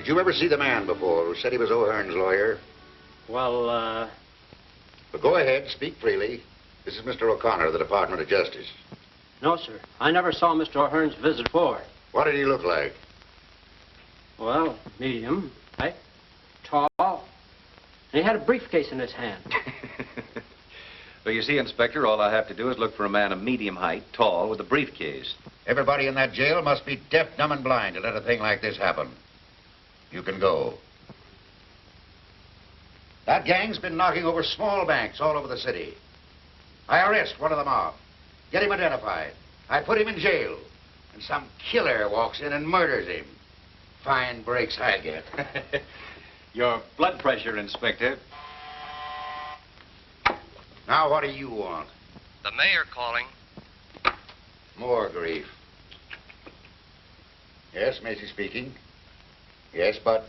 Did you ever see the man before who said he was O'Hearn's lawyer? Well, But go ahead, speak freely. This is Mr. O'Connor of the Department of Justice. no, sir. I never saw Mr. O'Hearn's visit before. What did he look like? Well, medium, height, tall. And he had a briefcase in his hand. Well, you see, Inspector, all I have to do is look for a man of medium height, tall, with a briefcase. Everybody in that jail must be deaf, dumb, and blind to let a thing like this happen. You can go. That gang's been knocking over small banks all over the city. I arrest one of the mob. Get him identified. I put him in jail. And some killer walks in and murders him. Fine breaks I get. Your blood pressure, Inspector. Now, what do you want? The mayor calling. More grief. Yes, Macy speaking. Yes, but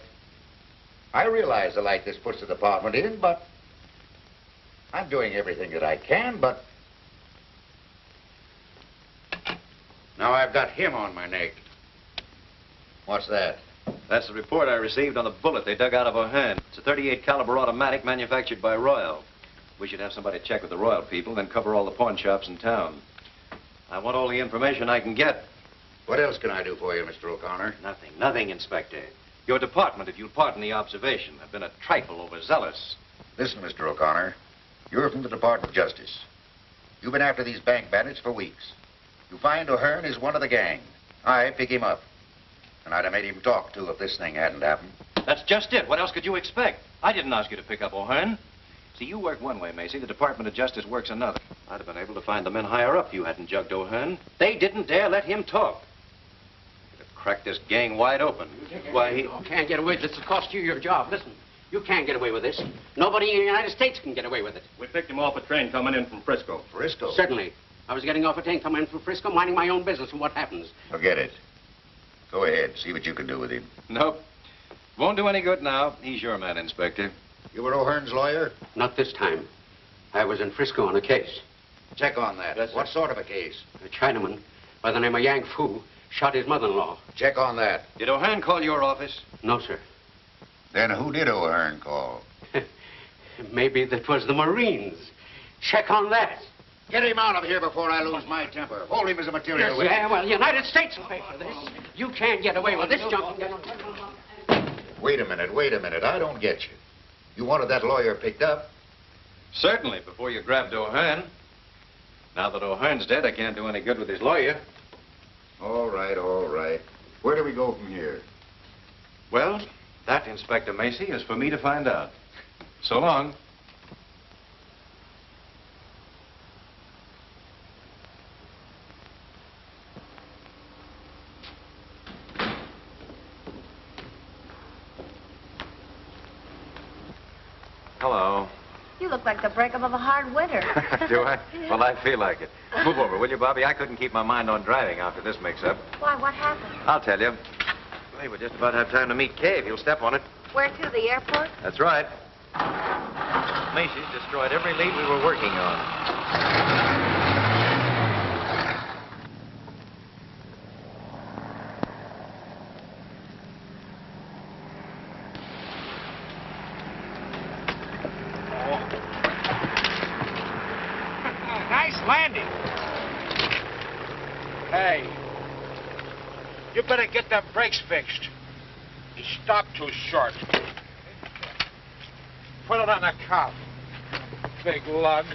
I realize the light this puts the department in, but I'm doing everything that I can, but now I've got him on my neck. What's that? That's the report I received on the bullet they dug out of O'Hearn. It's a .38 caliber automatic manufactured by Royal. We should have somebody check with the Royal people, then cover all the pawn shops in town. I want all the information I can get. What else can I do for you, Mr. O'Connor? Nothing, Inspector. Your department, if you'll pardon the observation, have been a trifle overzealous. Listen, Mr. O'Connor. You're from the Department of Justice. You've been after these bank bandits for weeks. You find O'Hearn is one of the gang. I pick him up. And I'd have made him talk, too, if this thing hadn't happened. That's just it. What else could you expect? I didn't ask you to pick up O'Hearn. See, you work one way, Macy. The Department of Justice works another. I'd have been able to find the men higher up if you hadn't jugged O'Hearn. They didn't dare let him talk. Could have cracked this gang wide open. Why, he... You can't get away. This will cost you your job. Listen, you can't get away with this. Nobody in the United States can get away with it. We picked him off a train coming in from Frisco. Frisco? Certainly. I was getting off a train coming in from Frisco, minding my own business, and what happens? Forget it. Go ahead. See what you can do with him. Nope. Won't do any good now. He's your man, Inspector. You were O'Hearn's lawyer? Not this time. I was in Frisco on a case. Check on that. Yes, sir. What sort of a case? A Chinaman by the name of Yang Fu shot his mother-in-law. Check on that. Did O'Hearn call your office? No, sir. Then who did O'Hearn call? Maybe that was the Marines. Check on that. Get him out of here before I lose my temper. Hold him as a material witness. Yeah, well, the United States will pay for this. You can't get away with this junk. Wait a minute. I don't get you. You wanted that lawyer picked up? Certainly, before you grabbed O'Hearn. Now that O'Hearn's dead, I can't do any good with his lawyer. All right. Where do we go from here? Well, that, Inspector Macy, is for me to find out. So long. Hello. You look like the breakup of a hard winter. Do I? Well, I feel like it. Move over, will you, Bobbie? I couldn't keep my mind on driving after this mix-up. Why, what happened? I'll tell you. Hey, we'll just about have time to meet Kay if you'll step on it. Where to, the airport? That's right. Macy's destroyed every lead we were working on. Landing. Hey, you better get them brakes fixed. You stopped too short. Put it on the cuff. Big lug.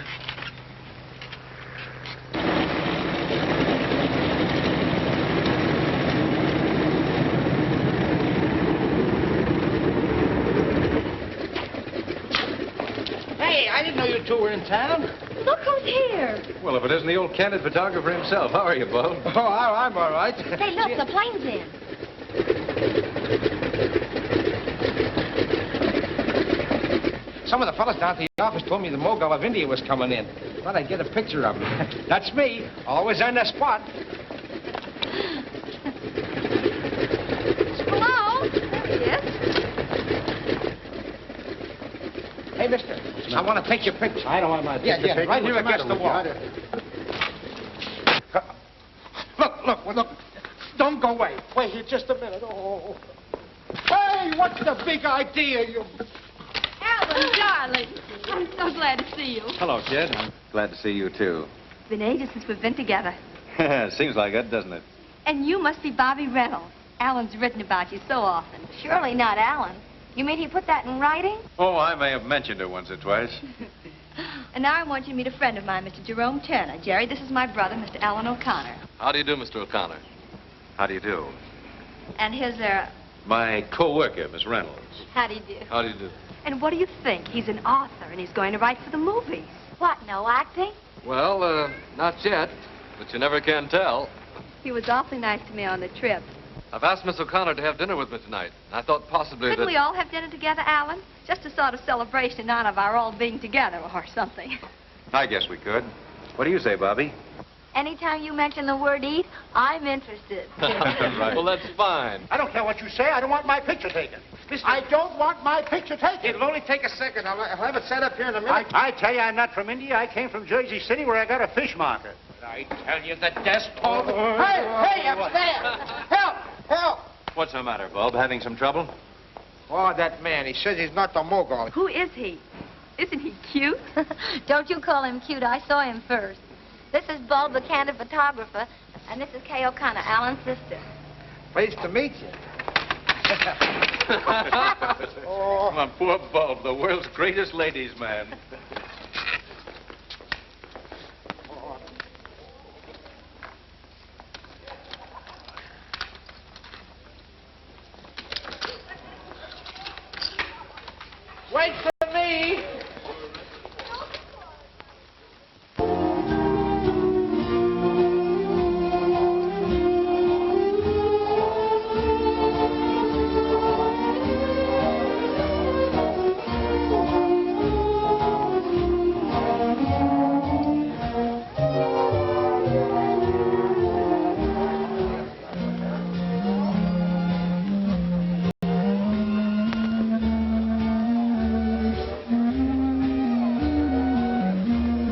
Hey, I didn't know you two were in town. Look who's here. Well, if it isn't the old candid photographer himself. How are you, Bo? Oh, I'm all right. Hey, look, the plane's in. Some of the fellas down at the office told me the Mogul of India was coming in. Thought I'd get a picture of him. That's me. Always on the spot. Hello? There he is. Hey, mister, I want to take your picture. I don't want my Yeah, right here against the wall. Look. Don't go away. Wait here just a minute. Oh. Hey, what's the big idea, you... Alan, darling. I'm so glad to see you. Hello, kid. I'm glad to see you, too. It's been ages since we've been together. Seems like it, doesn't it? And you must be Bobbie Reynolds. Alan's written about you so often. Surely not Alan. You mean he put that in writing? Oh, I may have mentioned it once or twice. And now I want you to meet a friend of mine, Mr. Jerome Turner. Jerry, this is my brother, Mr. Alan O'Connor. How do you do, Mr. O'Connor? How do you do? And his, My co-worker, Miss Reynolds. how do you do? How do you do? And what do you think? He's an author, and he's going to write for the movies. What, no acting? Well, not yet, but you never can tell. He was awfully nice to me on the trip. I've asked Miss O'Connor to have dinner with me tonight. I thought possibly Couldn't that... we all have dinner together, Alan? Just a sort of celebration in honor of our all being together or something. I guess we could. What do you say, Bobbie? Anytime you mention the word eat, I'm interested. Right. Well, that's fine. I don't care what you say. I don't want my picture taken. I don't want my picture taken. It'll only take a second. I'll have it set up here in a minute. I tell you, I'm not from India. I came from Jersey City where I got a fish market. I tell you, the despot. Hey, up there! Help! Help! What's the matter, Bob? Having some trouble? Oh, that man. He says he's not the mogul. Who is he? Isn't he cute? Don't you call him cute. I saw him first. This is Bob, the candid photographer, and this is Kay O'Connor, Alan's sister. Pleased to meet you. Oh, my poor Bob, the world's greatest ladies' man. Wait for me.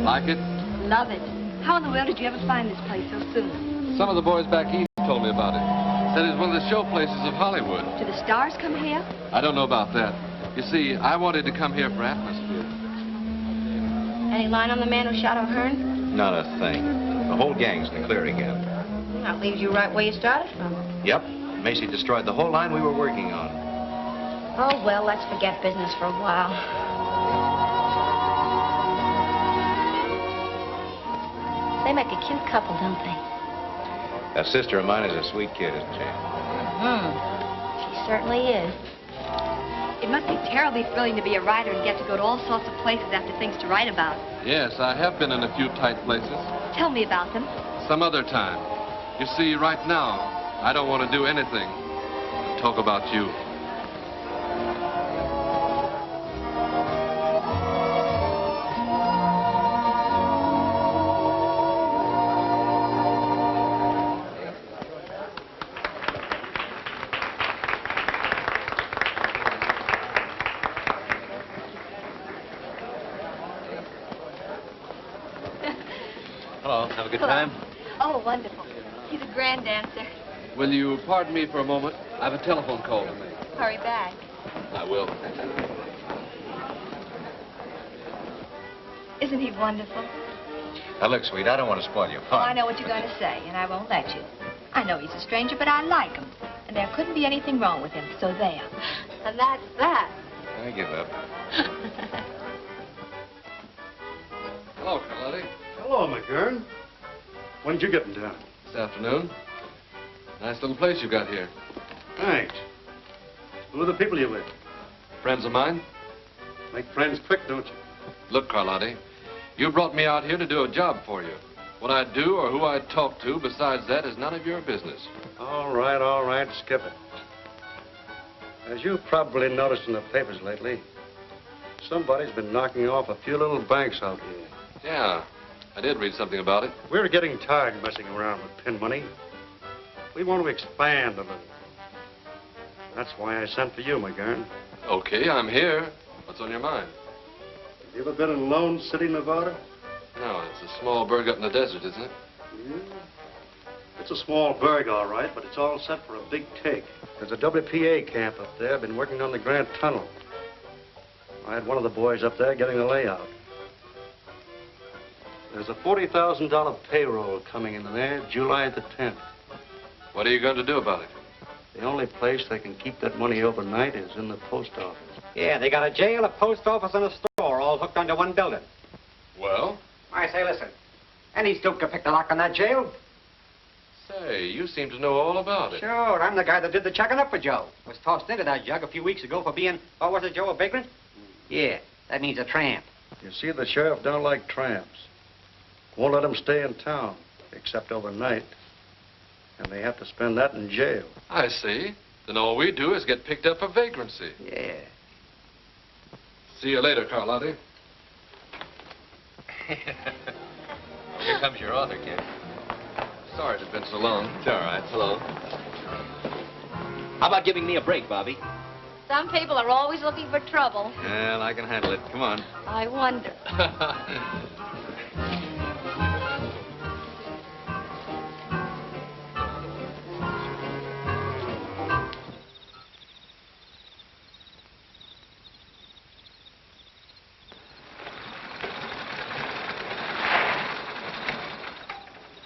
Like it? Love it. How in the world did you ever find this place so soon? Some of the boys back east told me about it. Said it's one of the show places of Hollywood. Do the stars come here? I don't know about that. You see, I wanted to come here for atmosphere. Any line on the man who shot O'Hearn? Not a thing. The whole gang's in the clear again. That leaves you right where you started from. Yep. Macy destroyed the whole line we were working on. Oh, well, let's forget business for a while. They make a cute couple, don't they? That sister of mine is a sweet kid, isn't she? She certainly is. It must be terribly thrilling to be a writer and get to go to all sorts of places after things to write about. Yes, I have been in a few tight places. Tell me about them. Some other time. You see, right now, I don't want to do anything but talk about you. Hello. Have a good Hello. time? Oh, wonderful. He's a grand dancer. Will you pardon me for a moment? I have a telephone call to make. Hurry back. I will. Isn't he wonderful? Now, look, sweet, I don't want to spoil your Oh, fun. I know what you're going to say, and I won't let you. I know he's a stranger, but I like him. And there couldn't be anything wrong with him, so there. And that's that. I give up. Hello, Karlotti. Hello, McGurn. When did you get in town? This afternoon. Nice little place you got here. Thanks. Who are the people you with? Friends of mine? Make friends quick, don't you? Look, Karlotti, you brought me out here to do a job for you. What I do or who I talk to besides that is none of your business. All right, skip it. As you've probably noticed in the papers lately, somebody's been knocking off a few little banks out here. Yeah, I did read something about it. We're getting tired messing around with pin money. We want to expand a little. That's why I sent for you, McGurn. Okay, I'm here. What's on your mind? Have you ever been in Lone City, Nevada? No, it's a small burg up in the desert, isn't it? Yeah. It's a small burg, all right, but it's all set for a big take. There's a WPA camp up there. Been working on the Grand Tunnel. I had one of the boys up there getting the layout. There's a $40,000 payroll coming in there July the 10th. What are you going to do about it? The only place they can keep that money overnight is in the post office. Yeah, they got a jail, a post office, and a store all hooked onto one building. Well? I say, listen. Any stoop can pick the lock on that jail. Say, you seem to know all about it. Sure, I'm the guy that did the checking up for Joe. Was tossed into that jug a few weeks ago for being, what was it, Joe, a vagrant? Yeah, that means a tramp. You see, the sheriff don't like tramps. Won't let them stay in town, except overnight. And they have to spend that in jail. I see. Then all we do is get picked up for vagrancy. Yeah. See you later, Karlotti. Here comes your author, kid. Sorry it's been so long. It's all right. Hello. How about giving me a break, Bobbie? Some people are always looking for trouble. Well, I can handle it. Come on. I wonder.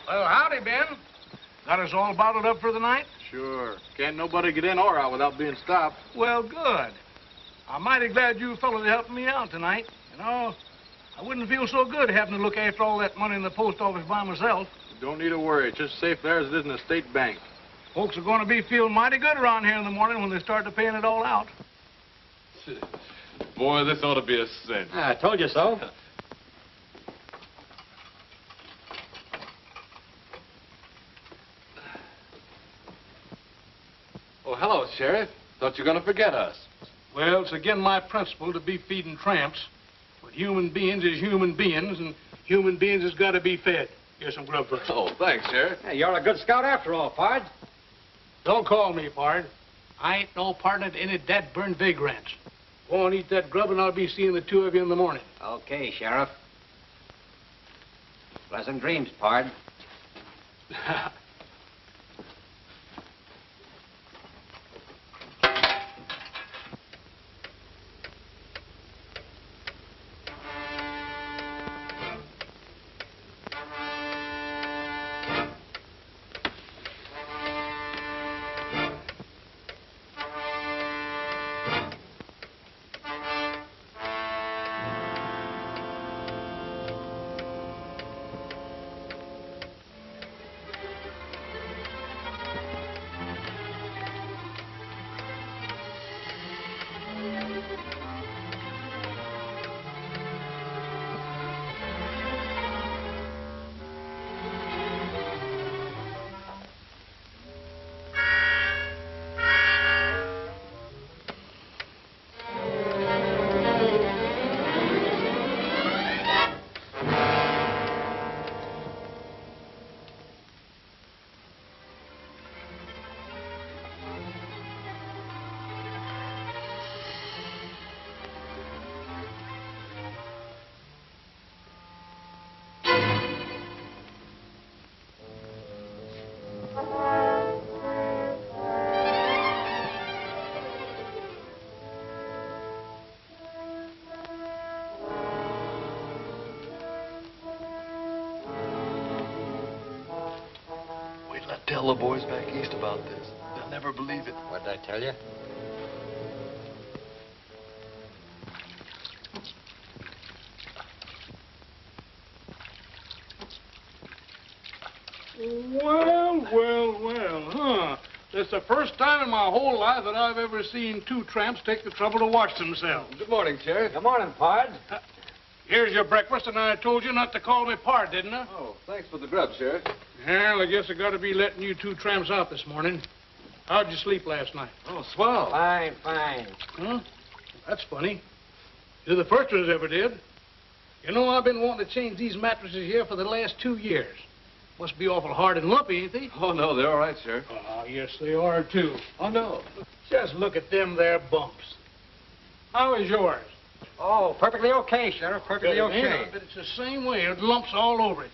Well, howdy, Ben. Got us all bottled up for the night? Sure. Can't nobody get in or out without being stopped. Well, good. I'm mighty glad you fellas are helping me out tonight. You know, I wouldn't feel so good having to look after all that money in the post office by myself. Don't need to worry. It's just safe there as it is in a state bank. Folks are going to be feeling mighty good around here in the morning when they start to paying it all out. Boy, this ought to be a cinch. I told you so. Oh, hello, Sheriff. Thought you were going to forget us. Well, it's again my principle to be feeding tramps. But human beings is human beings, and human beings has got to be fed. Here's some grub first. Oh, thanks, Sheriff. Hey, you're a good scout after all, Pard. Don't call me, Pard. I ain't no partner to any dat-burned vagrants. Go on, eat that grub, and I'll be seeing the two of you in the morning. Okay, Sheriff. Pleasant dreams, Pard. Tell the boys back east about this. They'll never believe it. What did I tell you? Well, huh? It's the first time in my whole life that I've ever seen two tramps take the trouble to wash themselves. Good morning, Sheriff. Good morning, Pard. Here's your breakfast, and I told you not to call me Pard, didn't I? Oh, thanks for the grub, Sheriff. Well, I guess I got to be letting you two tramps out this morning. How'd you sleep last night? Oh, swell. Fine, fine. Huh? That's funny. You're the first ones ever did. You know, I've been wanting to change these mattresses here for the last 2 years. Must be awful hard and lumpy, ain't they? Oh, no, they're all right, Sheriff. Oh, yes, they are, too. Oh, no. Just look at them there bumps. How is yours? Oh, perfectly okay, Sheriff. Perfectly okay. Yeah, but it's the same way. It lumps all over it.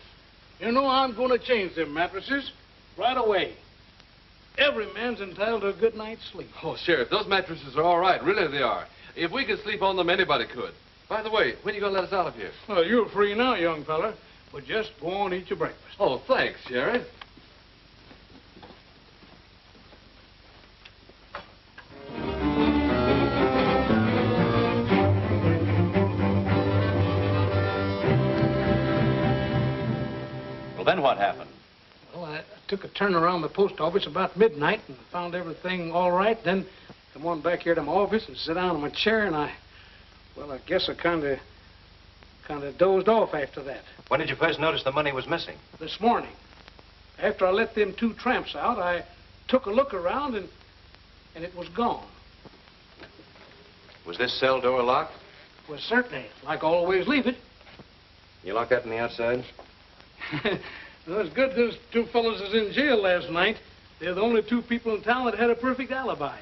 You know, I'm going to change them mattresses right away. Every man's entitled to a good night's sleep. Oh, Sheriff, those mattresses are all right. Really, they are. If we could sleep on them, anybody could. By the way, when are you going to let us out of here? Well, you're free now, young fella. But just go on and eat your breakfast. Oh, thanks, Sheriff. Well, then what happened? Well, I took a turn around the post office about midnight and found everything all right. Then come on back here to my office and sit down in my chair, and I guess I kind of dozed off after that. When did you first notice the money was missing? This morning. After I let them 2 tramps out, I took a look around, and it was gone. Was this cell door locked? Well, certainly, like I always leave it. You locked that on the outside? Well, it's good those 2 fellows is in jail last night. They're the only 2 people in town that had a perfect alibi.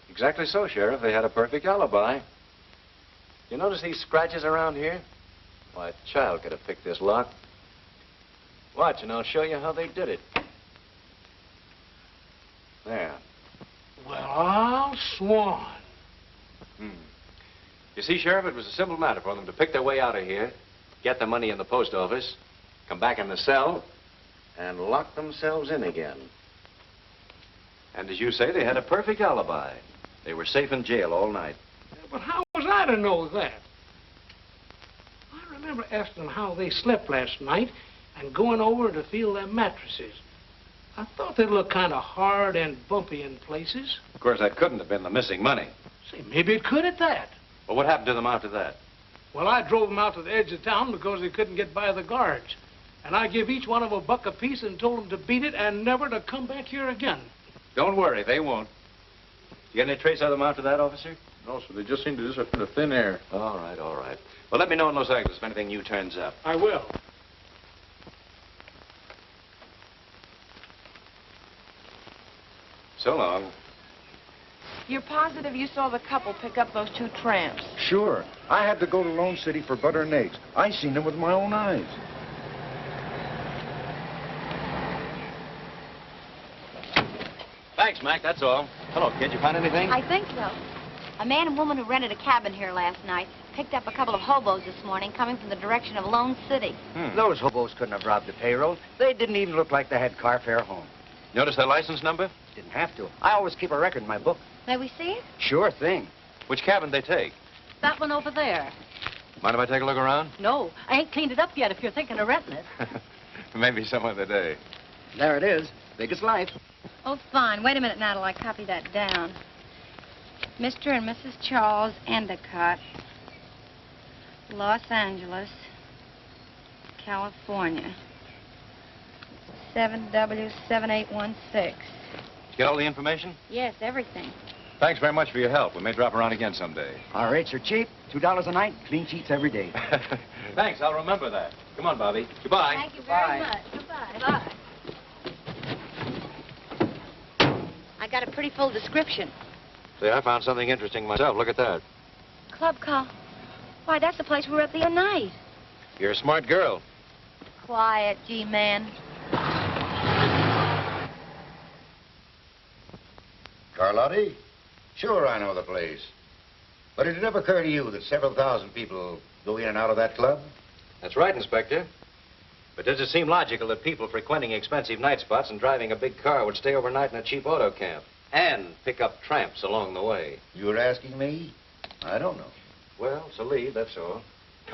Exactly so, Sheriff. They had a perfect alibi. You notice these scratches around here? Why, a child could have picked this lock. Watch, and I'll show you how they did it. There. Well, I'll swan. You see, Sheriff, it was a simple matter for them to pick their way out of here, get the money in the post office, come back in the cell, and lock themselves in again. And as you say, they had a perfect alibi. They were safe in jail all night. But how was I to know that? I remember asking them how they slept last night and going over to feel their mattresses. I thought they'd look kind of hard and bumpy in places. Of course, that couldn't have been the missing money. Say, maybe it could at that. Well, what happened to them after that? Well, I drove them out to the edge of town because they couldn't get by the guards. And I give each one of them $1 apiece and told them to beat it and never to come back here again. Don't worry, they won't. You get any trace of them after that, officer? No, sir. They just seem to disappear into thin air. All right, all right. Well, let me know in Los Angeles if anything new turns up. I will. So long. You're positive you saw the couple pick up those 2 tramps? Sure. I had to go to Lone City for butter and eggs. I seen them with my own eyes. Thanks, Mac, that's all. Hello, kid. You find anything? I think so. A man and woman who rented a cabin here last night picked up a couple of hobos this morning coming from the direction of Lone City. Those hobos couldn't have robbed the payroll. They didn't even look like they had car fare home. Notice their license number? Didn't have to. I always keep a record in my book. May we see it? Sure thing. Which cabin they take? That one over there. Mind if I take a look around? No, I ain't cleaned it up yet if you're thinking of renting it. Maybe some other day. There it is. Big as life. Oh, fine. Wait a minute now till I copy that down. Mr. and Mrs. Charles Endicott, Los Angeles, California. 7W7816. Get all the information? Yes, everything. Thanks very much for your help. We may drop around again someday. Our rates are cheap. $2 a night. Clean sheets every day. Thanks, I'll remember that. Come on, Bobbie. Goodbye. Thank you very much. Goodbye. Bye. I got a pretty full description. See, I found something interesting myself. Look at that. Club call. Why, that's the place we were at the other night. You're a smart girl. Quiet, G-man. Karlotti? Sure, I know the place. But did it ever occur to you that several thousand people go in and out of that club? That's right, Inspector. But does it seem logical that people frequenting expensive night spots and driving a big car would stay overnight in a cheap auto camp and pick up tramps along the way? You're asking me? I don't know. Well, it's a lead, that's all.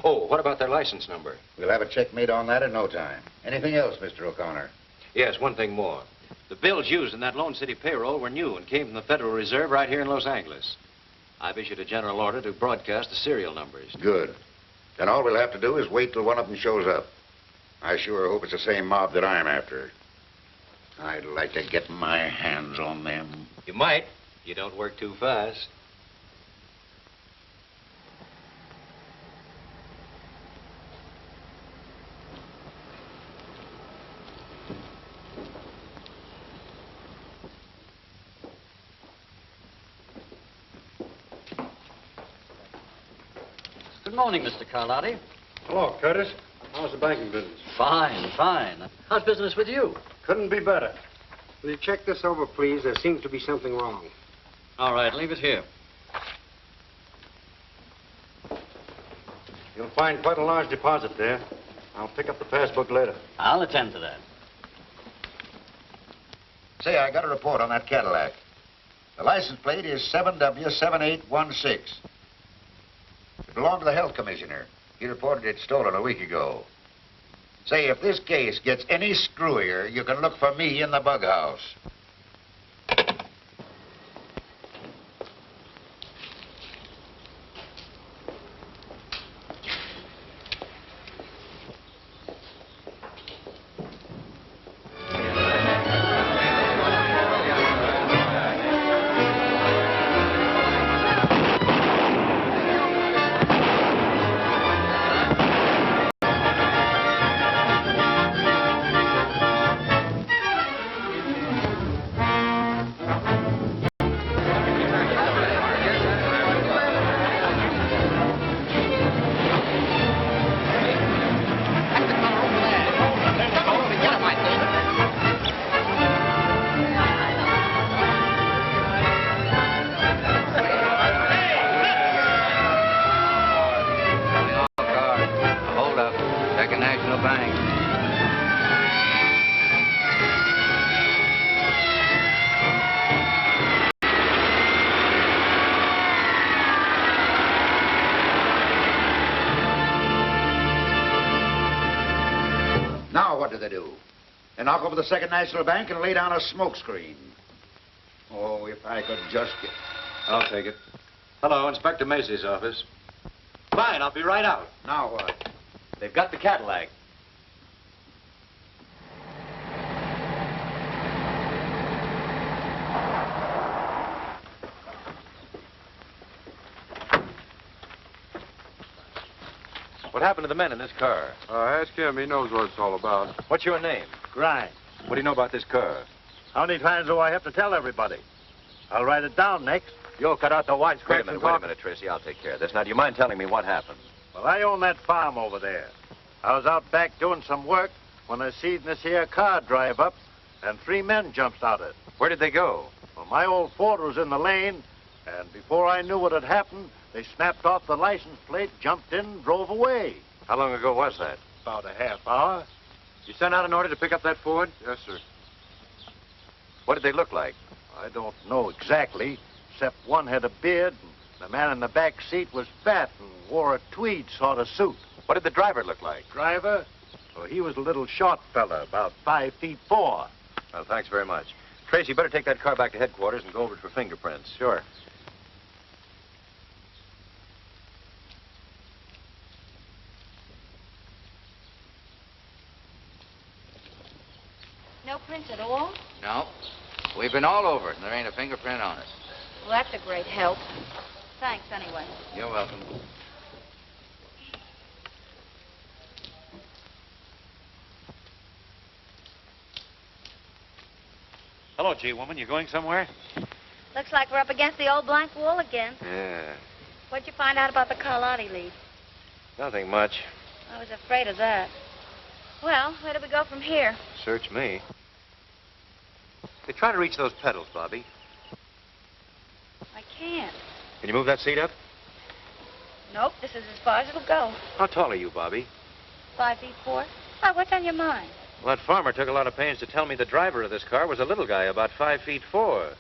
Oh, what about their license number? We'll have a check made on that in no time. Anything else, Mr. O'Connor? Yes, one thing more. The bills used in that Lone City payroll were new and came from the Federal Reserve right here in Los Angeles. I've issued a general order to broadcast the serial numbers. Good. Then all we'll have to do is wait till one of them shows up. I sure hope it's the same mob that I'm after. I'd like to get my hands on them. You might. You don't work too fast. Good morning, Mr. Karlotti. Hello, Curtis. How's the banking business? Fine, fine. How's business with you? Couldn't be better. Will you check this over, please? There seems to be something wrong. All right, leave it here. You'll find quite a large deposit there. I'll pick up the passbook later. I'll attend to that. Say, I got a report on that Cadillac. The license plate is 7W7816. It belonged to the health commissioner. He reported it stolen a week ago. Say, if this case gets any screwier, you can look for me in the bug house. Knock over the Second National Bank and lay down a smoke screen. Oh, if I could just get... I'll take it. Hello, Inspector Macy's office. Fine, I'll be right out. Now what? They've got the Cadillac. What happened to the men in this car? Ask him. He knows what it's all about. What's your name? Grimes. What do you know about this car? How many times do I have to tell everybody? I'll write it down next. You'll cut out the Wait wisecracks a minute, Tracy. I'll take care of this. Now, do you mind telling me what happened? Well, I own that farm over there. I was out back doing some work when I seen this here car drive up, and 3 men jumped out of it. Where did they go? Well, my old Ford was in the lane, and before I knew what had happened, they snapped off the license plate, jumped in, and drove away. How long ago was that? About a half hour. You sent out an order to pick up that Ford? Yes, sir. What did they look like? I don't know exactly, except one had a beard, and the man in the back seat was fat and wore a tweed sort of suit. What did the driver look like? Driver? Well, he was a little short fella, about 5'4". Well, thanks very much. Tracy, you better take that car back to headquarters and go over it for fingerprints. Sure. No prints at all? No. We've been all over it, and there ain't a fingerprint on it. Well, that's a great help. Thanks, anyway. You're welcome. Hello, G-woman. You going somewhere? Looks like we're up against the old blank wall again. Yeah. What'd you find out about the Karlotti lead? Nothing much. I was afraid of that. Well, where do we go from here? Search me. Hey, try to reach those pedals, Bobbie. I can't. Can you move that seat up? Nope, this is as far as it'll go. How tall are you, Bobbie? 5'4". Why, what's on your mind? Well, that farmer took a lot of pains to tell me the driver of this car was a little guy, about 5'4".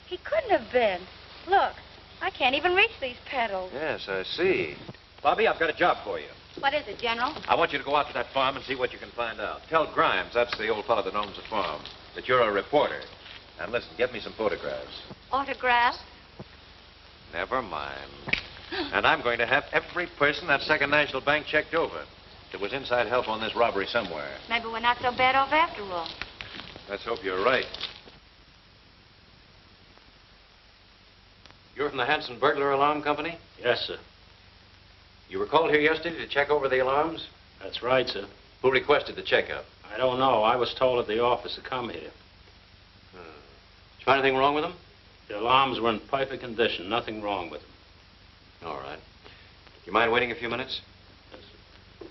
He couldn't have been. Look, I can't even reach these pedals. Yes, I see. Bobbie, I've got a job for you. What is it, General? I want you to go out to that farm and see what you can find out. Tell Grimes, that's the old fellow that owns the farm, that you're a reporter. And listen, get me some photographs. Autographs? Never mind. And I'm going to have every person at Second National Bank checked over. There was inside help on this robbery somewhere. Maybe we're not so bad off after all. Let's hope you're right. You're from the Hanson Burglar Alarm Company? Yes, sir. You were called here yesterday to check over the alarms? That's right, sir. Who requested the checkup? I don't know. I was told at the office to come here. Did you find anything wrong with them? The alarms were in perfect condition. Nothing wrong with them. All right. You mind waiting a few minutes? Yes, sir.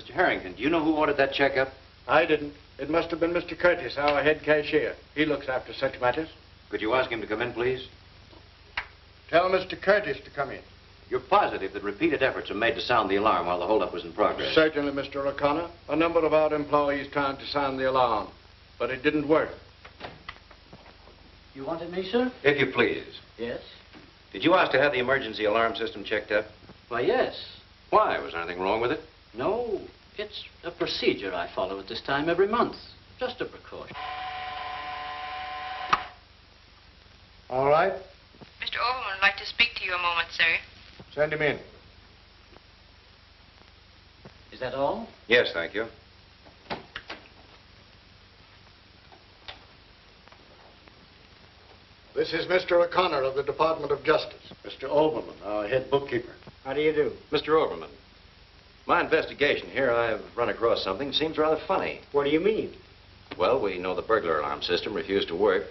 Mr. Harrington, do you know who ordered that checkup? I didn't. It must have been Mr. Curtis, our head cashier. He looks after such matters. Could you ask him to come in, please? Tell Mr. Curtis to come in. You're positive that repeated efforts were made to sound the alarm while the holdup was in progress? Certainly, Mr. O'Connor. A number of our employees tried to sound the alarm, but it didn't work. You wanted me, sir? If you please. Yes. Did you ask to have the emergency alarm system checked up? Why, yes. Why? Was there anything wrong with it? No, it's a procedure I follow at this time every month. Just a precaution. All right. Mr. Overman would like to speak to you a moment, sir. Send him in. Is that all? Yes, thank you. This is Mr. O'Connor of the Department of Justice. Mr. Overman, our head bookkeeper. How do you do? Mr. Overman, my investigation here, I've run across something that seems rather funny. What do you mean? Well, we know the burglar alarm system refused to work,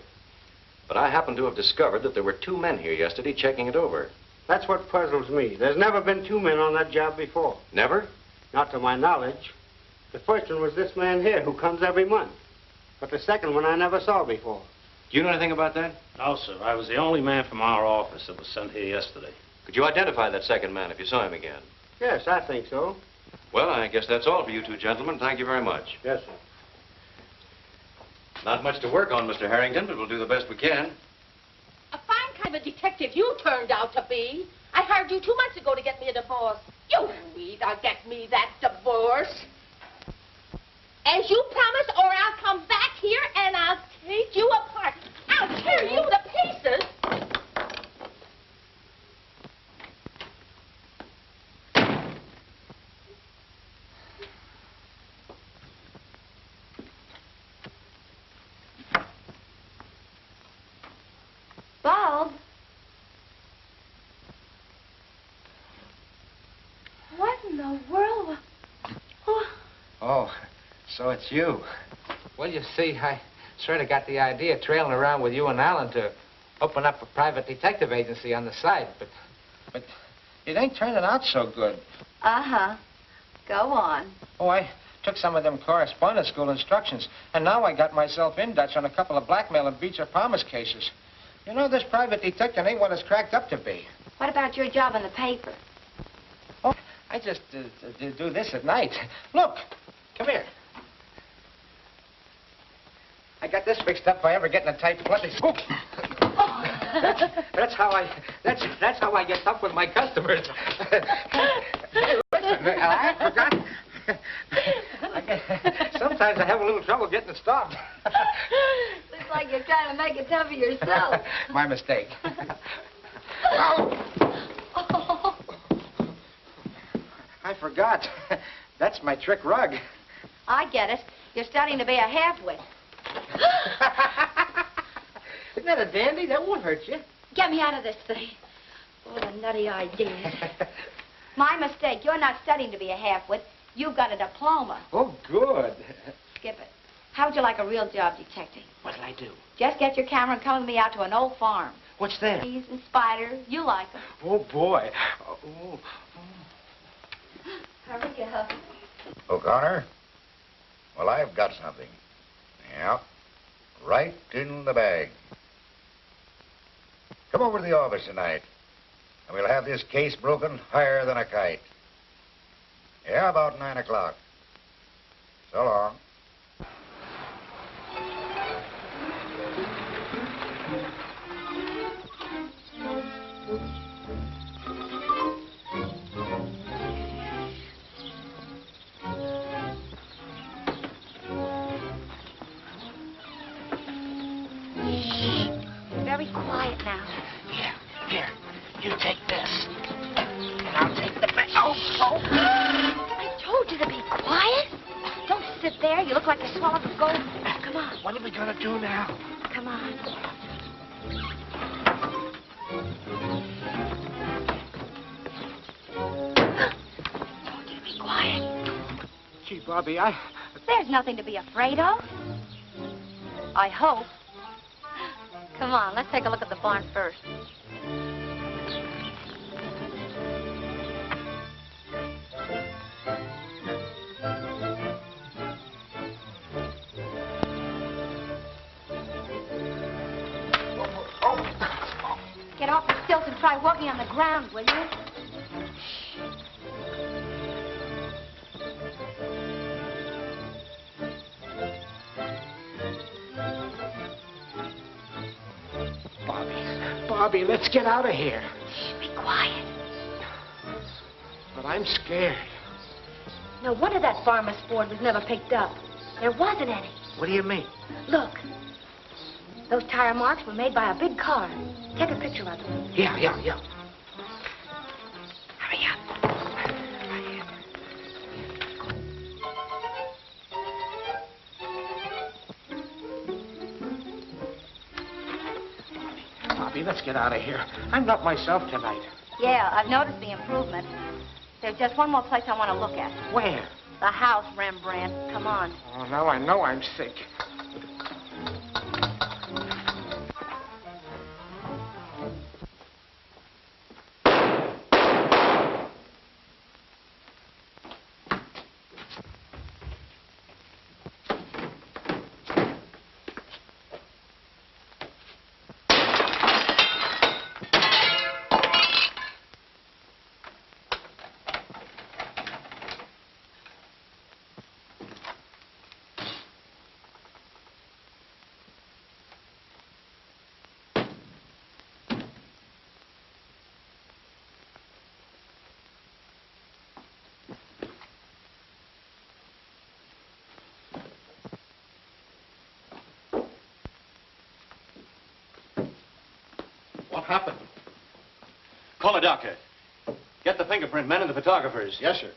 but I happen to have discovered that there were 2 men here yesterday checking it over. That's what puzzles me. There's never been 2 men on that job before. Never? Not to my knowledge. The first one was this man here who comes every month. But the second one I never saw before. Do you know anything about that? No, sir. I was the only man from our office that was sent here yesterday. Could you identify that second man if you saw him again? Yes, I think so. Well, I guess that's all for you 2 gentlemen. Thank you very much. Yes, sir. Not much to work on, Mr. Harrington, but we'll do the best we can. A fine kind of a detective you turned out to be. I hired you 2 months ago to get me a divorce. You either get me that divorce, as you promised, or I'll come back here and I'll take you apart. I'll tear you to pieces. Bob? What in the world? Oh, so it's you. Well, you see, I sort of got the idea trailing around with you and Alan to open up a private detective agency on the side, but it ain't turning out so good. Uh-huh. Go on. Oh, I took some of them correspondence school instructions, and now I got myself in Dutch on a couple of blackmail and breach of promise cases. You know, this private detective ain't what it's cracked up to be. What about your job in the paper? Oh, I just do this at night. Look, come here. I got this fixed up if I ever get in a tight place. Oh. That's how I get tough with my customers. Hey, listen, I forgot. Sometimes I have a little trouble getting it stopped. Looks like you're trying to make it tough for yourself. My mistake. Oh. I forgot. That's my trick rug. I get it. You're starting to be a half-wit. Isn't that a dandy? That won't hurt you. Get me out of this thing. Oh, the nutty ideas. My mistake. You're not studying to be a half-wit. You've got a diploma. Oh, good. Skip it. How would you like a real job detecting? What'll I do? Just get your camera and come with me out to an old farm. What's there? Bees and spiders. You like them. Oh, boy. Oh. Hurry up. O'Connor? Well, I've got something. Yeah. Right in the bag. Come over to the office tonight, and we'll have this case broken higher than a kite. Yeah, about 9 o'clock. So long. Very quiet now. Here. You take this. And I'll take the bag. Oh. I told you to be quiet. Don't sit there. You look like you swallowed a gold. Come on. What are we going to do now? Come on. Told you to be quiet. Gee, Bobbie, There's nothing to be afraid of. I hope. Come on, let's take a look at the barn first. Get off the stilts and try walking on the ground, will you? Bobbie, let's get out of here. Be quiet. But I'm scared. No wonder that farmer's Ford was never picked up. There wasn't any. What do you mean? Look. Those tire marks were made by a big car. Take a picture of them. Yeah. Hurry up. Bobbie, let's get out of here. I'm not myself tonight. Yeah, I've noticed the improvement. There's just one more place I want to look at. Where? The house, Rembrandt. Come on. Oh, now I know I'm sick. What happened? Call a doctor. Get the fingerprint men and the photographers. Yes, sir.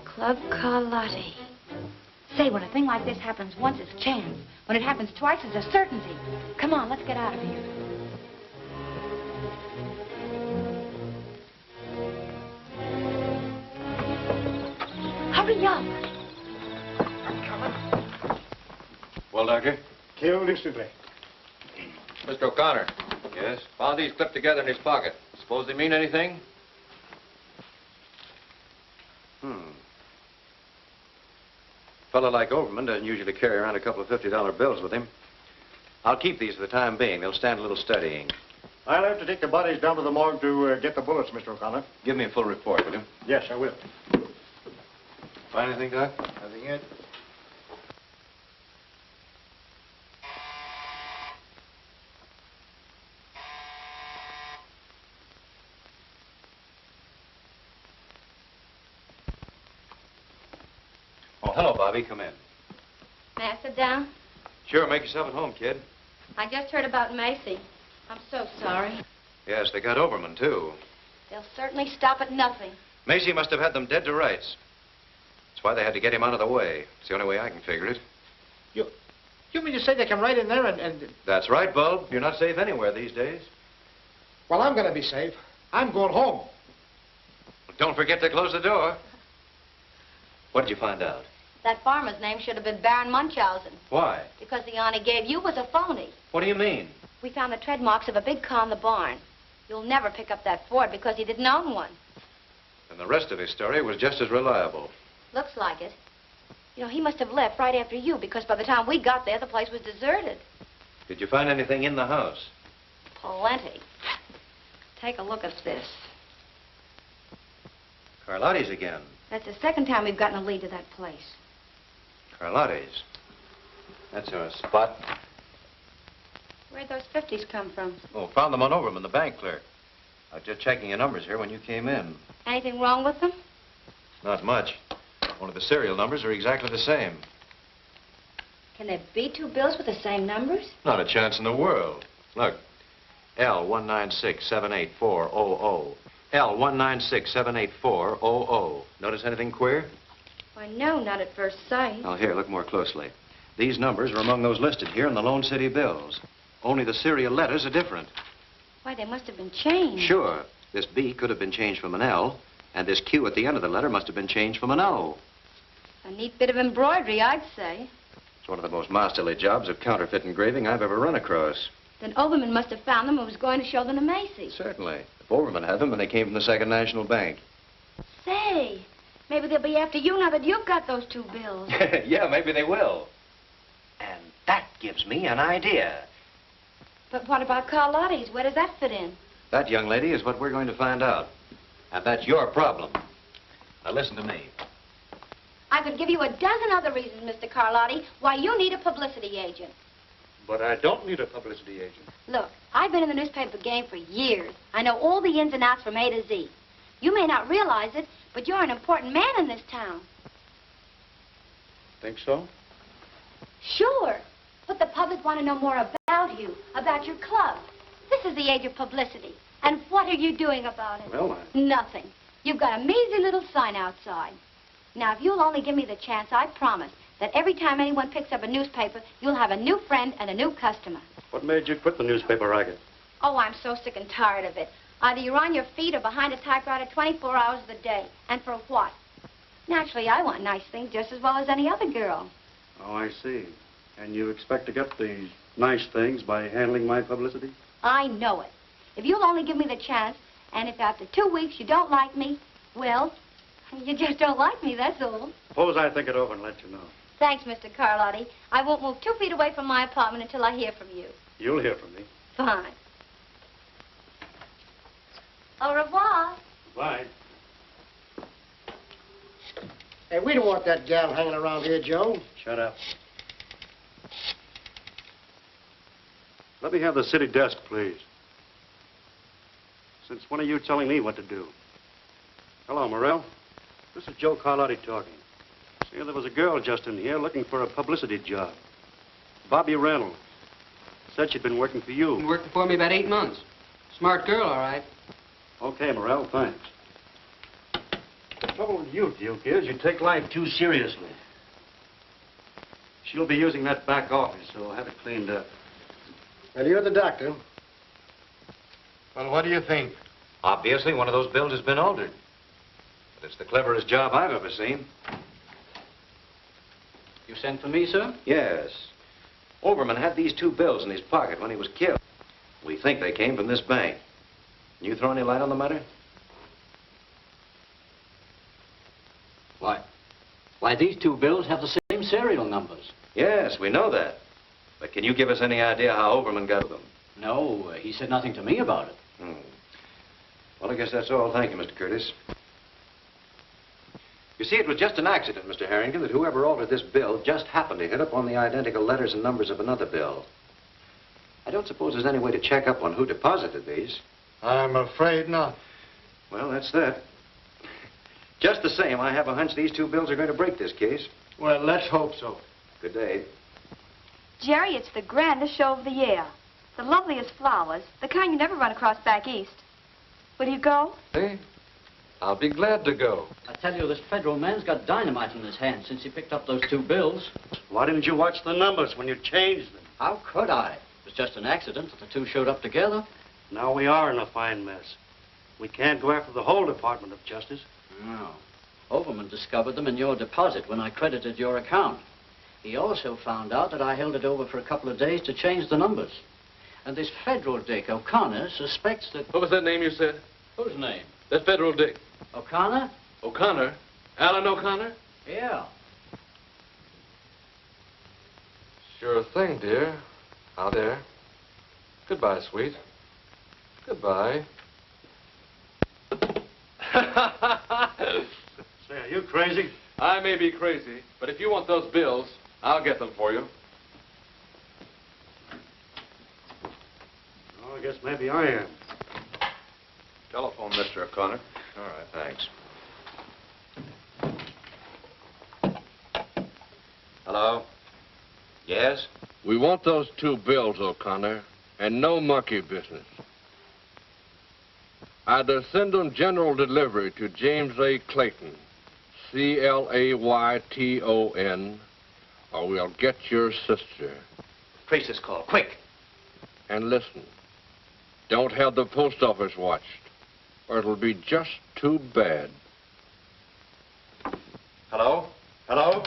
Club Karlotti. Say, when a thing like this happens once, it's a chance. When it happens twice, it's a certainty. Come on, let's get out of here. Hurry up. Well, Doctor? Killed instantly. Mr. O'Connor. Yes? Found these clipped together in his pocket. Suppose they mean anything? A fellow like Overman doesn't usually carry around a couple of $50 bills with him. I'll keep these for the time being. They'll stand a little studying. I'll have to take the bodies down to the morgue to get the bullets, Mr. O'Connor. Give me a full report, will you? Yes, I will. Find anything, Doc? Nothing yet. Oh, hello, Bobbie. Come in. May I sit down? Sure, make yourself at home, kid. I just heard about Macy. I'm so sorry. Yes, they got Overman, too. They'll certainly stop at nothing. Macy must have had them dead to rights. That's why they had to get him out of the way. It's the only way I can figure it. You mean to say they come right in there and... That's right, Bulb. You're not safe anywhere these days. Well, I'm going to be safe. I'm going home. Well, don't forget to close the door. What did you find out? That farmer's name should have been Baron Munchausen. Why? Because the yarn he gave you was a phony. What do you mean? We found the tread marks of a big car in the barn. You'll never pick up that Ford because he didn't own one. And the rest of his story was just as reliable. Looks like it. You know, he must have left right after you because by the time we got there, the place was deserted. Did you find anything in the house? Plenty. Take a look at this. Karlotti's again. That's the second time we've gotten a lead to that place. Karlotti's. That's our spot. Where'd those 50s come from? Oh, found them on Overman, the bank clerk. I was just checking your numbers here when you came in. Anything wrong with them? Not much. Only the serial numbers are exactly the same. Can there be two bills with the same numbers? Not a chance in the world. Look, L196-78400. L196-78400. Notice anything queer? Why, no, not at first sight. Oh, here, look more closely. These numbers are among those listed here in the Lone City bills. Only the serial letters are different. Why, they must have been changed. Sure. This B could have been changed from an L, and this Q at the end of the letter must have been changed from an O. A neat bit of embroidery, I'd say. It's one of the most masterly jobs of counterfeit engraving I've ever run across. Then Overman must have found them and was going to show them to Macy. Certainly. If Overman had them, and they came from the Second National Bank. Say, maybe they'll be after you now that you've got those two bills. Yeah, maybe they will. And that gives me an idea. But what about Karlotti's? Where does that fit in? That, young lady, is what we're going to find out. And that's your problem. Now, listen to me. I could give you a dozen other reasons, Mr. Karlotti, why you need a publicity agent. But I don't need a publicity agent. Look, I've been in the newspaper game for years. I know all the ins and outs from A to Z. You may not realize it, but you're an important man in this town. Think so? Sure. But the public want to know more about you, about your club. This is the age of publicity. And what are you doing about it? Well, Nothing. You've got a measly little sign outside. Now, if you'll only give me the chance, I promise that every time anyone picks up a newspaper, you'll have a new friend and a new customer. What made you quit the newspaper racket? Oh, I'm so sick and tired of it. Either you're on your feet or behind a typewriter 24 hours of the day. And for what? Naturally, I want nice things just as well as any other girl. Oh, I see. And you expect to get these nice things by handling my publicity? I know it. If you'll only give me the chance, and if after 2 weeks you don't like me, well, you just don't like me, that's all. Suppose I think it over and let you know. Thanks, Mr. Karlotti. I won't move 2 feet away from my apartment until I hear from you. You'll hear from me. Fine. Au revoir. Bye. Hey, we don't want that gal hanging around here, Joe. Shut up. Let me have the city desk, please. Since when are you telling me what to do? Hello, Morrell. This is Joe Karlotti talking. See, there was a girl just in here looking for a publicity job. Bobbie Reynolds. Said she'd been working for you. Been working for me about 8 months. Smart girl, all right. Okay, Morrell, thanks. The trouble with you, Duke, is you take life too seriously. She'll be using that back office, so have it cleaned up. Well, you're the doctor. Well, what do you think? Obviously, one of those bills has been altered. But it's the cleverest job I've ever seen. You sent for me, sir? Yes. Overman had these 2 bills in his pocket when he was killed. We think they came from this bank. Can you throw any light on the matter? Why, these 2 bills have the same serial numbers. Yes, we know that. But can you give us any idea how Overman got them? No, he said nothing to me about it. Well, I guess that's all. Thank you, Mr. Curtis. You see, it was just an accident, Mr. Harrington, that whoever altered this bill just happened to hit upon the identical letters and numbers of another bill. I don't suppose there's any way to check up on who deposited these. I'm afraid not. Well, that's that. Just the same, I have a hunch these 2 bills are going to break this case. Well, let's hope so. Good day. Jerry, it's the grandest show of the year. The loveliest flowers, the kind you never run across back east. Will you go? Hey, I'll be glad to go. I tell you, this federal man's got dynamite in his hand since he picked up those 2 bills. Why didn't you watch the numbers when you changed them? How could I? It was just an accident that the 2 showed up together. Now we are in a fine mess. We can't go after the whole Department of Justice. No. Overman discovered them in your deposit when I credited your account. He also found out that I held it over for a couple of days to change the numbers. And this federal dick, O'Connor, suspects that... What was that name you said? Whose name? That federal dick. O'Connor? O'Connor? Alan O'Connor? Yeah. Sure thing, dear. Out there. Goodbye, sweet. Goodbye. Say, are you crazy? I may be crazy, but if you want those bills, I'll get them for you. Oh, I guess maybe I am. Telephone, Mr. O'Connor. All right, thanks. Hello? Yes? We want those 2 bills, O'Connor, and no monkey business. Either send them general delivery to James A. Clayton, Clayton, or we'll get your sister. Trace this call, quick. And listen, don't have the post office watched, or it'll be just too bad. Hello? Hello?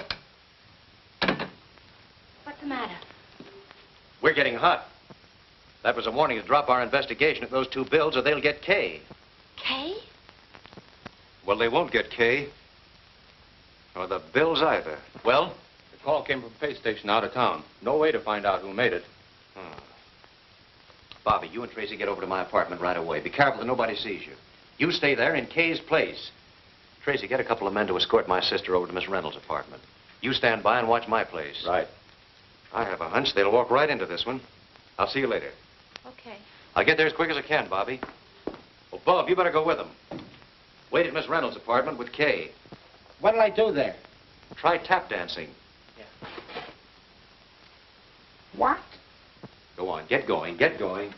What's the matter? We're getting hot. That was a warning to drop our investigation at those 2 bills or they'll get K. Kay? Well, they won't get K. Or the bills either. Well? The call came from a pay station out of town. No way to find out who made it. Bobbie, you and Tracy get over to my apartment right away. Be careful that nobody sees you. You stay there in Kay's place. Tracy, get a couple of men to escort my sister over to Miss Reynolds' apartment. You stand by and watch my place. Right. I have a hunch they'll walk right into this one. I'll see you later. Okay. I'll get there as quick as I can, Bobbie. Well, Bob, you better go with them. Wait at Miss Reynolds' apartment with Kay. What'll I do there? Try tap dancing. What? Go on, get going, get going.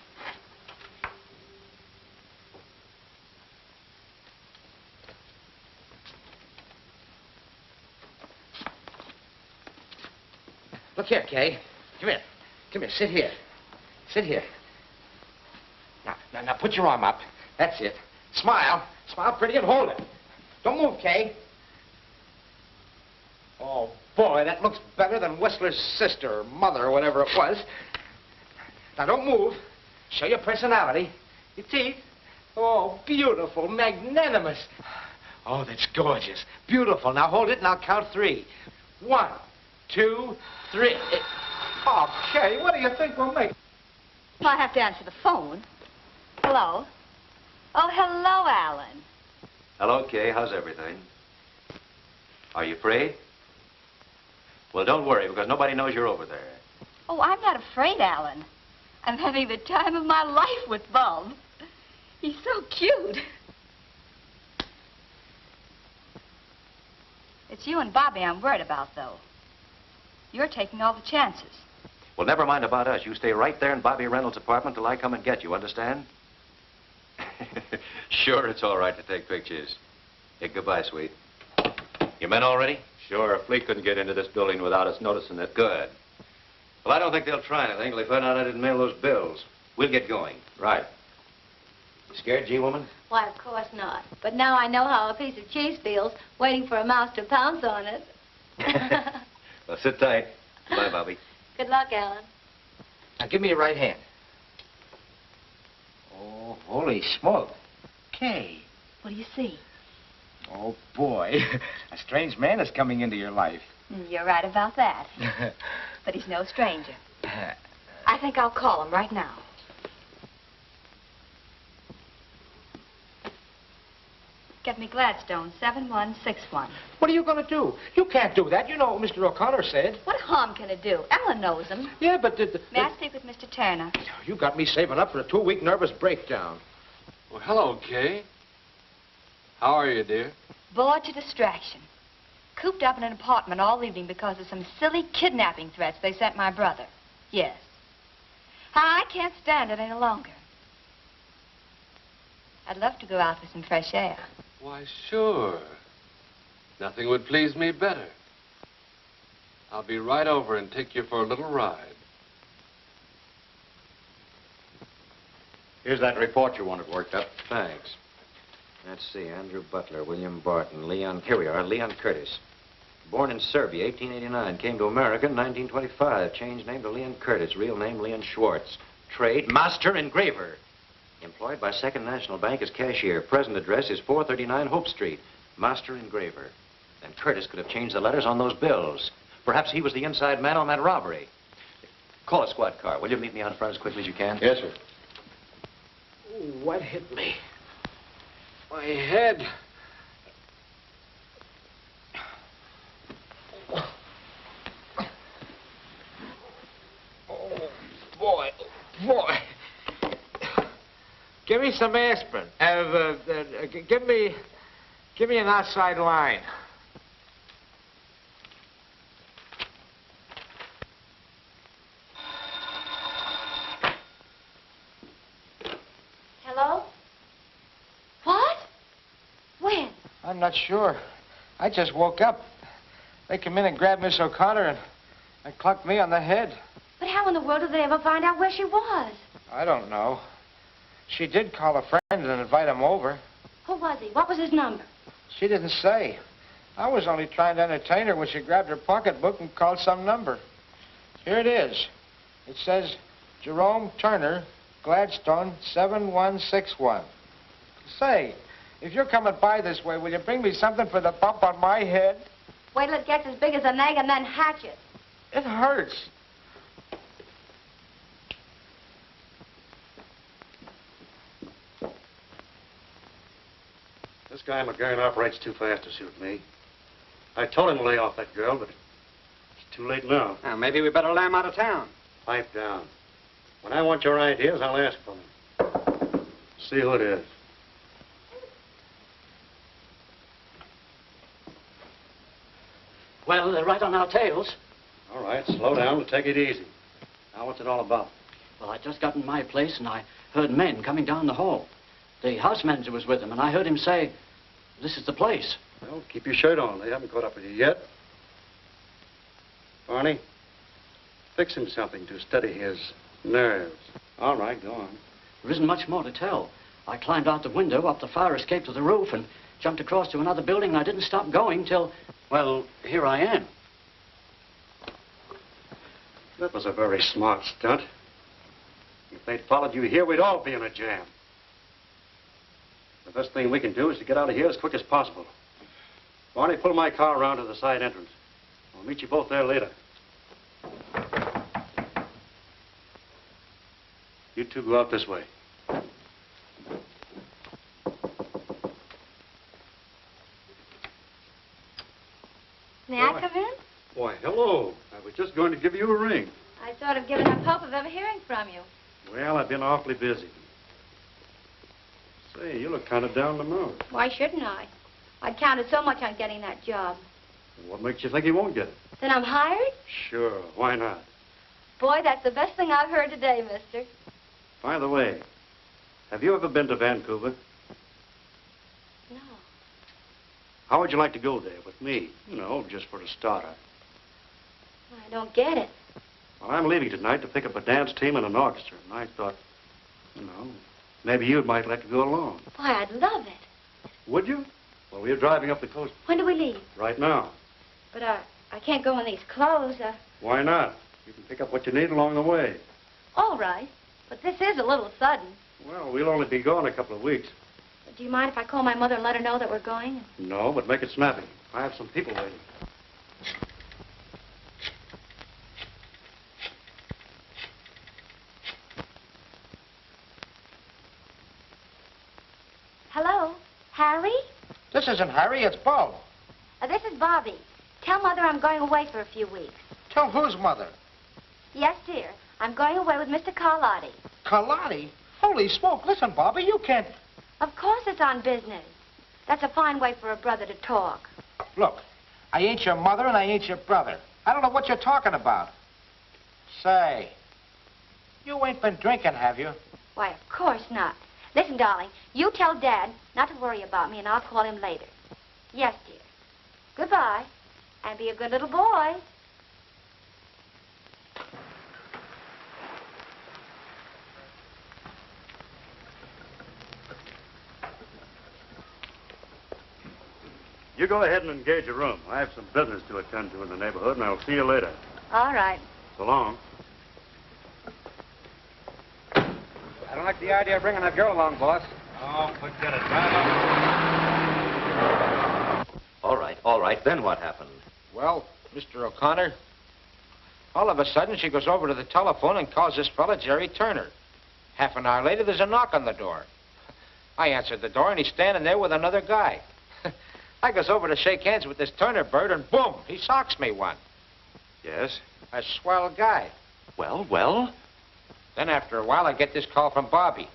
Look here, Kay. Come here. Come here. Sit here. Sit here. Now, put your arm up. That's it. Smile. Smile pretty and hold it. Don't move, Kay. Oh, boy, that looks better than Whistler's sister or mother or whatever it was. Now, don't move. Show your personality. Your teeth. Oh, beautiful, magnanimous. Oh, that's gorgeous. Beautiful. Now, hold it and I'll count 3. 1, 2, 3. Oh, Kay, what do you think we'll make? Well, I have to answer the phone. Hello? Oh, hello, Alan. Hello, Kay. How's everything? Are you afraid? Well, don't worry, because nobody knows you're over there. Oh, I'm not afraid, Alan. I'm having the time of my life with Bob. He's so cute. It's you and Bobbie I'm worried about, though. You're taking all the chances. Well, never mind about us. You stay right there in Bobbie Reynolds' apartment till I come and get you, understand? Sure, it's all right to take pictures. Hey, goodbye, sweet. Your men all ready? Sure, a fleet couldn't get into this building without us noticing it. Good. Well, I don't think they'll try anything till they find out I didn't mail those bills. We'll get going. Right. You scared, G-woman? Why, of course not. But now I know how a piece of cheese feels, waiting for a mouse to pounce on it. Well, sit tight. Bye, Bobbie. Good luck, Alan. Now, give me your right hand. Oh, holy smoke. Kay. What do you see? Oh, boy. A strange man is coming into your life. You're right about that. But he's no stranger. I think I'll call him right now. Get me Gladstone, 7161. What are you going to do? You can't do that. You know what Mr. O'Connor said. What harm can it do? Ellen knows him. Yeah, but... May I speak with Mr. Turner? You got me saving up for a 2-week nervous breakdown. Well, hello, Kay. How are you, dear? Bored to distraction. Cooped up in an apartment all evening because of some silly kidnapping threats they sent my brother. Yes. I can't stand it any longer. I'd love to go out for some fresh air. Why, sure. Nothing would please me better. I'll be right over and take you for a little ride. Here's that report you wanted worked up. Thanks. Let's see. Andrew Butler, William Barton, Leon... Here we are. Leon Curtis. Born in Serbia, 1889. Came to America in 1925. Changed name to Leon Curtis. Real name, Leon Schwartz. Trade, master engraver. Employed by Second National Bank as cashier. Present address is 439 Hope Street. Master engraver. Then Curtis could have changed the letters on those bills. Perhaps he was the inside man on that robbery. Call a squad car. Will you meet me out front as quickly as you can? Yes, sir. Ooh, what hit me? My head. Oh, boy. Boy. Give me some aspirin. Give me an outside line. not sure. I just woke up. They come in and grabbed Miss O'Connor and clunked me on the head. But how in the world did they ever find out where she was? I don't know. She did call a friend and invite him over. Who was he? What was his number? She didn't say. I was only trying to entertain her when she grabbed her pocketbook and called some number. Here it is. It says, Jerome Turner, Gladstone, 7161. Say, if you're coming by this way, will you bring me something for the bump on my head? Wait till it gets as big as an egg and then hatch it. It hurts. This guy McGurn operates too fast to suit me. I told him to lay off that girl, but it's too late now. Now, maybe we better lay him out of town. Pipe down. When I want your ideas, I'll ask for them. See who it is. Well, they're right on our tails. All right, slow down and take it easy. Now, what's it all about? Well, I just got in my place and I heard men coming down the hall. The house manager was with them, and I heard him say, this is the place. Well, keep your shirt on. They haven't caught up with you yet. Barney, fix him something to steady his nerves. All right, go on. There isn't much more to tell. I climbed out the window, up the fire escape to the roof, and jumped across to another building, and I didn't stop going till, well, here I am. That was a very smart stunt. If they'd followed you here, we'd all be in a jam. The best thing we can do is to get out of here as quick as possible. Barney, pull my car around to the side entrance. I'll meet you both there later. You two go out this way. May I come in? Why, hello. I was just going to give you a ring. I sort of given up hope of ever hearing from you. Well, I've been awfully busy. Say, you look kind of down the mood. Why shouldn't I? I'd counted so much on getting that job. What makes you think you won't get it? Then I'm hired? Sure, why not? Boy, that's the best thing I've heard today, mister. By the way, have you ever been to Vancouver? No. How would you like to go there with me? You know, just for a starter. I don't get it. Well, I'm leaving tonight to pick up a dance team and an orchestra, and I thought, you know, maybe you might like to go along. Why, I'd love it. Would you? Well, we're driving up the coast. When do we leave? Right now. But I can't go in these clothes. Why not? You can pick up what you need along the way. All right. But this is a little sudden. Well, we'll only be gone a couple of weeks. Do you mind if I call my mother and let her know that we're going? No, but make it snappy. I have some people waiting. Hello? Harry? This isn't Harry, it's Bo. This is Bobbie. Tell Mother I'm going away for a few weeks. Tell whose mother? Yes, dear. I'm going away with Mr. Karlotti. Karlotti? Holy smoke, listen, Bobbie, you can't... Of course it's on business. That's a fine way for a brother to talk. Look, I ain't your mother and I ain't your brother. I don't know what you're talking about. Say, you ain't been drinking, have you? Why, of course not. Listen, darling, you tell Dad not to worry about me, and I'll call him later. Yes, dear. Goodbye, and be a good little boy. You go ahead and engage a room. I have some business to attend to in the neighborhood, and I'll see you later. All right. So long. I don't like the idea of bringing that girl along, boss. Oh, forget it. All right. Then what happened? Well, Mr. O'Connor, all of a sudden she goes over to the telephone and calls this fella Jerry Turner. Half an hour later, there's a knock on the door. I answered the door, and he's standing there with another guy. I goes over to shake hands with this Turner bird, and boom, he socks me one. Yes? A swell guy. Well? Then after a while, I get this call from Bobbie.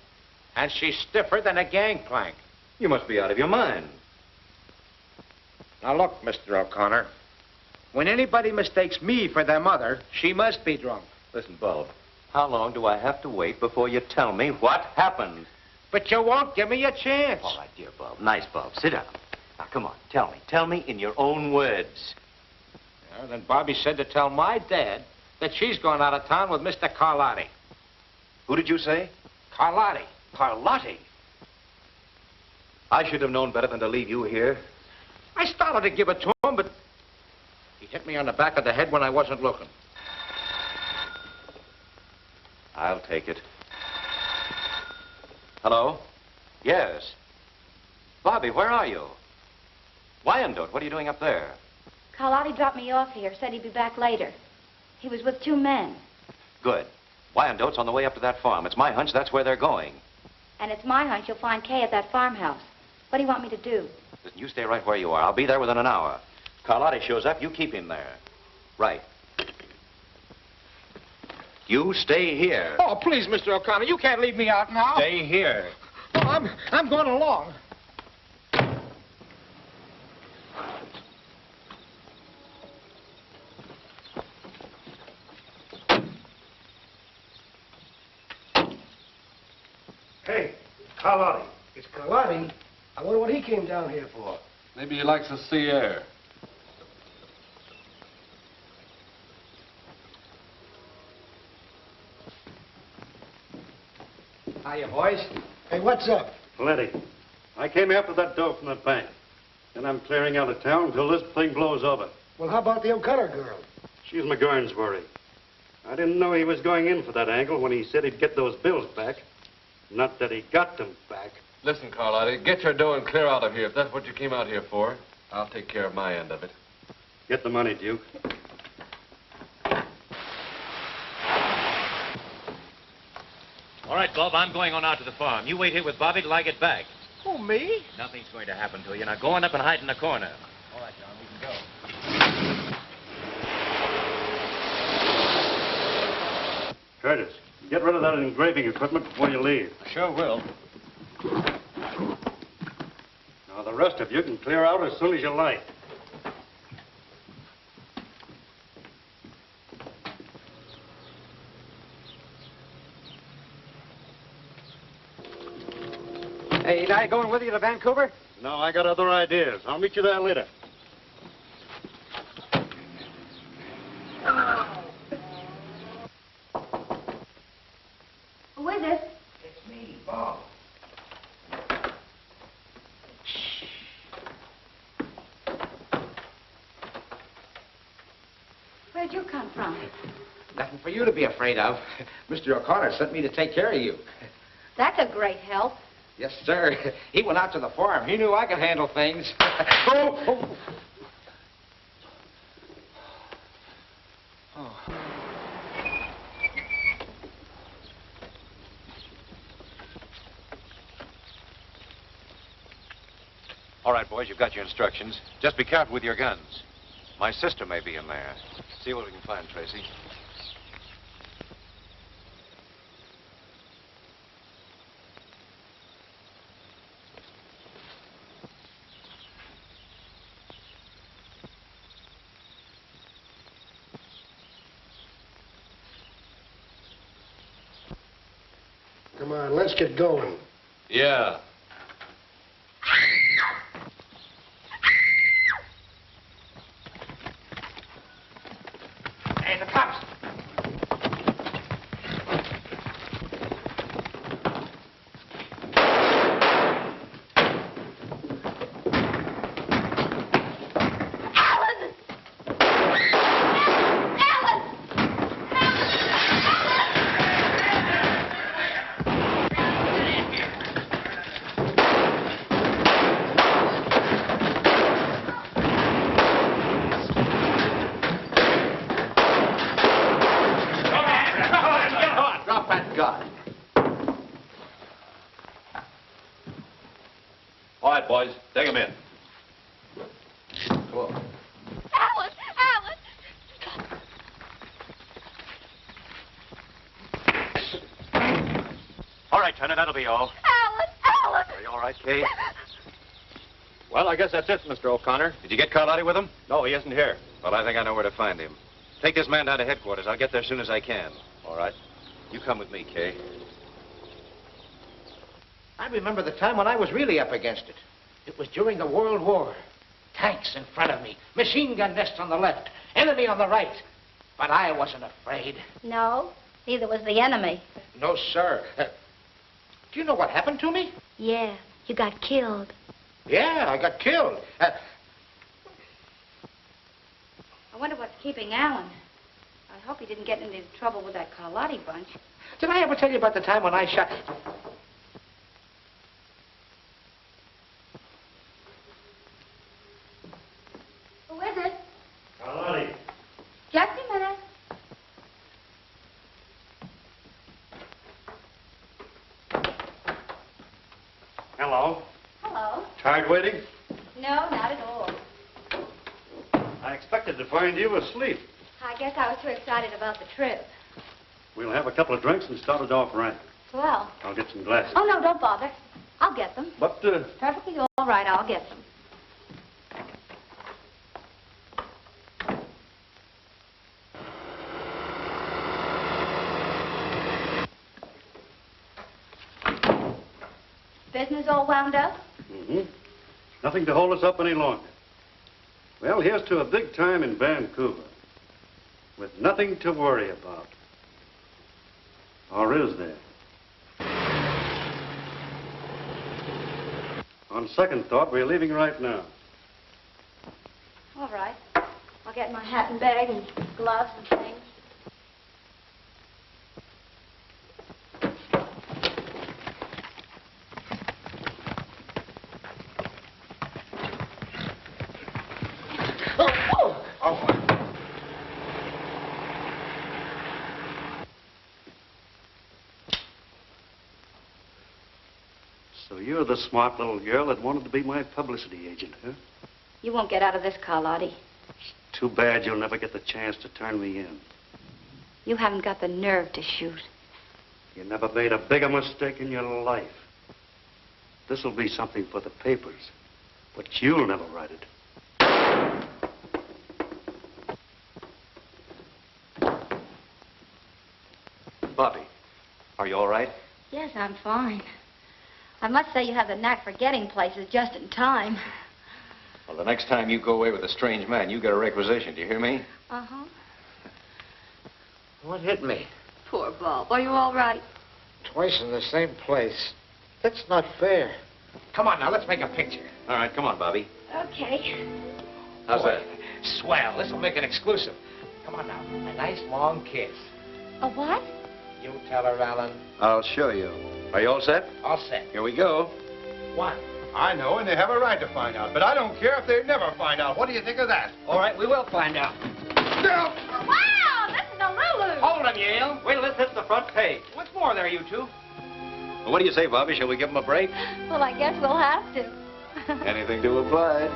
And she's stiffer than a gangplank. You must be out of your mind. Now look, Mr. O'Connor. When anybody mistakes me for their mother, she must be drunk. Listen, Bob, how long do I have to wait before you tell me what happened? But you won't give me a chance. All right, dear Bob. Nice, Bob. Sit down. Now, come on, tell me. Tell me in your own words. Yeah, then Bobbie said to tell my dad that she's going out of town with Mr. Karlotti. Who did you say? Karlotti. Karlotti? I should have known better than to leave you here. I started to give it to him, but he hit me on the back of the head when I wasn't looking. I'll take it. Hello? Yes. Bobbie, where are you? Wyandotte, what are you doing up there? Karlotti dropped me off here, said he'd be back later. He was with 2 men. Good. Wyandotte's on the way up to that farm. It's my hunch that's where they're going. And it's my hunch you'll find Kay at that farmhouse. What do you want me to do? Listen, you stay right where you are. I'll be there within an hour. Karlotti shows up, you keep him there. Right. You stay here. Oh, please, Mr. O'Connor, you can't leave me out now. Stay here. Oh, I'm going along. Hey, Karlotti. It's Karlotti. I wonder what he came down here for. Maybe he likes the sea air. Hiya, boys. Hey, what's up? Plenty. I came after that dough from the bank. And I'm clearing out of town until this thing blows over. Well, how about the O'Connor girl? She's McGurn's worry. I didn't know he was going in for that angle when he said he'd get those bills back. Not that he got them back. Listen, Karlotti, get your dough and clear out of here. If that's what you came out here for, I'll take care of my end of it. Get the money, Duke. All right, Bob, I'm going on out to the farm. You wait here with Bobbie till I get back. Who, me? Nothing's going to happen to you. Now go on up and hide in the corner. All right, John, we can go. Curtis, get rid of that engraving equipment before you leave. Sure will. Now, the rest of you can clear out as soon as you like. Hey, ain't I going with you to Vancouver? No, I got other ideas. I'll meet you there later. Who is it? It's me, Bob. Where'd you come from? Nothing for you to be afraid of. Mr. O'Connor sent me to take care of you. That's a great help. Yes, sir. He went out to the farm. He knew I could handle things. Oh. All right, boys, you've got your instructions. Just be careful with your guns. My sister may be in there. See what we can find, Tracy. Come on, let's get going. Yeah. Hey, the cops. All right, boys, take him in. Come on. Alan! Alan! All right, Turner, that'll be all. Alan! Are you all right, Kay? Well, I guess that's it, Mr. O'Connor. Did you get Karlotti with him? No, he isn't here. Well, I think I know where to find him. Take this man down to headquarters. I'll get there as soon as I can. All right. You come with me, Kay. I remember the time when I was really up against it. It was during the World War. Tanks in front of me, machine gun nests on the left, enemy on the right. But I wasn't afraid. No, neither was the enemy. No, sir. Do you know what happened to me? Yeah, you got killed. Yeah, I got killed. I wonder what's keeping Alan. I hope he didn't get into trouble with that Karlotti bunch. Did I ever tell you about the time when I shot... Who is it? Karlotti. Just a minute. Hello. Hello. Tired waiting? No, not at all. I expected to find you asleep. I guess I was too excited about the trip. We'll have a couple of drinks and start it off right. Well. I'll get some glasses. Oh, no, don't bother. I'll get them. But, Perfectly all right, I'll get them. Business all wound up? Mm-hmm. Nothing to hold us up any longer. Well, here's to a big time in Vancouver. With nothing to worry about. Or is there? On second thought, we're leaving right now. All right. I'll get my hat and bag and gloves and things. So you're the smart little girl that wanted to be my publicity agent, huh? You won't get out of this, Karlotti. Too bad you'll never get the chance to turn me in. You haven't got the nerve to shoot. You never made a bigger mistake in your life. This'll be something for the papers, but you'll never write it. Bobbie, are you all right? Yes, I'm fine. I must say you have the knack for getting places just in time. Well, the next time you go away with a strange man, you get a requisition. Do you hear me? Uh-huh. What hit me? Poor Bob. Are you all right? Twice in the same place. That's not fair. Come on now, let's make a picture. All right, come on, Bobbie. Okay. How's that? Swell. This'll make it exclusive. Come on now. A nice long kiss. A what? You tell her, Alan. I'll show you. Are you all set? All set. Here we go. One. I know, and they have a right to find out, but I don't care if they never find out. What do you think of that? All right, we will find out. Wow, this is a Lulu. Hold on, Yale. Wait till this hits the front page. What's more there, you two? Well, what do you say, Bobbie? Shall we give them a break? Well, I guess we'll have to. Anything to oblige.